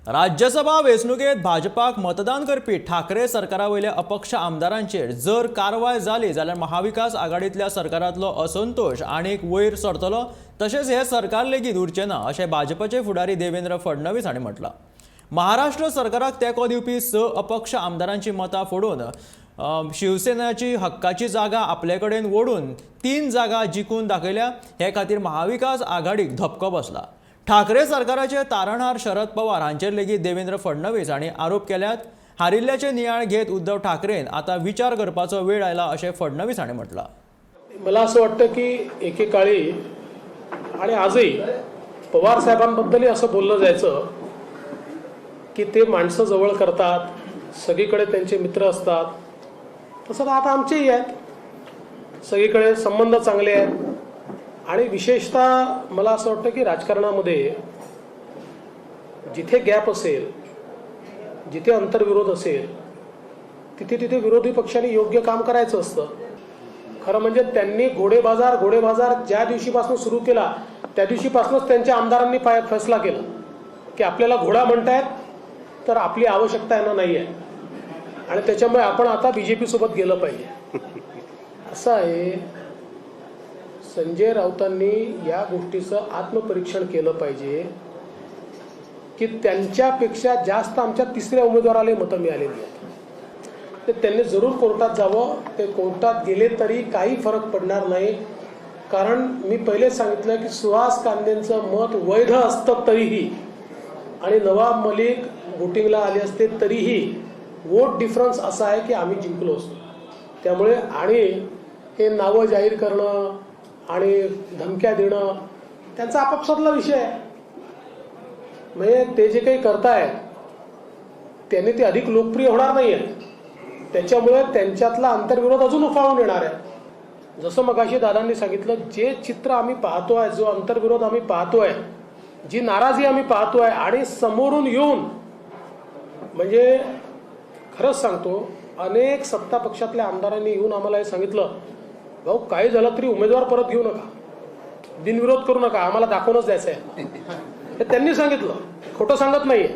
राज्यसभा वेंचणुकेत भाजपाक मतदान करपी ठाकरे सरकारावयल्या अपक्ष आमदारांचेर जर कारवाय जाली जाल्यार महाविकास आघाडीतल्या सरकारांतलो असंतोष आनीक वयर सरतलो। तशेंच हे सरकार लेगीत उरचें ना अशें भाजपाचे फुडारी देवेंद्र फडणवीस हांणी म्हटलां। महाराष्ट्र सरकाराक तेंको दिवपी 6 अपक्ष आमदारांची मतां फोडून शिवसेनेची हक्काची जागा आपले कडेन ओडून 3 जागा जिखून दाखयल्या। हे खातीर महाविकास आघाडीक धपको बसला। ठाकरे सरकाराचे तारणहार शरद पवार हांचेर लेगीत देवेंद्र फडणवीस हांणी आरोप केल्यात। हारिल्ल्याचे नियाळ घेत उद्धव ठाकरेन आता विचार करपाचो वेळ आयला अशें फडणवीस हांणी म्हटलां। मला असं वाटतं की एकेकाळी आणि आजही पवार साहेबांबद्दलही असं बोललं जायचं की ते माणसं जवळ करतात, सगळीकडे त्यांचे मित्र असतात। तसं आता आमचेही आहेत, सगळीकडे संबंध चांगले आहेत। आणि विशेषतः मला असं वाटतं की राजकारणामध्ये जिथे गॅप असेल, जिथे अंतर्विरोध असेल, तिथे तिथे विरोधी पक्षांनी योग्य काम करायचं असतं। खरं म्हणजे त्यांनी घोडेबाजार ज्या दिवशीपासून सुरू केला त्या दिवशीपासूनच त्यांच्या आमदारांनी फैसला केला की आपल्याला घोडा म्हणतायत तर आपली आवश्यकता यांना नाही आहे आणि त्याच्यामुळे आपण आता बीजेपी सोबत गेलं पाहिजे। असं आहे, संजय राऊतांनी या गोष्टीचं आत्मपरीक्षण केलं पाहिजे की त्यांच्यापेक्षा जास्त आमच्या तिसऱ्या उमेदवाराला मतं मिळालेली आहेत। ते त्यांनी जरूर कोर्टात जावं। ते कोर्टात गेले तरी काही फरक पडणार नाही, कारण मी पहिले सांगितलं की सुहास कांदेंचं मत वैध असतं तरीही आणि नवाब मलिक वोटिंगला आले असते तरीही वोट डिफरन्स असा आहे की आम्ही जिंकलो असतो। त्यामुळे आणि हे नावं जाहीर करणं आणि धमक्या देणं त्यांचा आपापसातला विषय आहे। म्हणजे ते जे काही करतायत त्यांनी ते अधिक लोकप्रिय होणार नाही आहे, त्याच्यामुळे त्यांच्यातला अंतर्विरोध अजून उफाळून येणार आहे। जसं मगाशी दादांनी सांगितलं, जे चित्र आम्ही पाहतोय, जो अंतर्विरोध आम्ही पाहतोय, जी नाराजी आम्ही पाहतोय आणि समोरून येऊन म्हणजे खरंच सांगतो, अनेक सत्ता पक्षातल्या आमदारांनी येऊन आम्हाला हे सांगितलं, भाऊ काही झालं तरी उमेदवार परत घेऊ नका, बिनविरोध करू नका, आम्हाला दाखवूनच द्यायचं आहे। हे त्यांनी सांगितलं, खोटं सांगत नाहीये।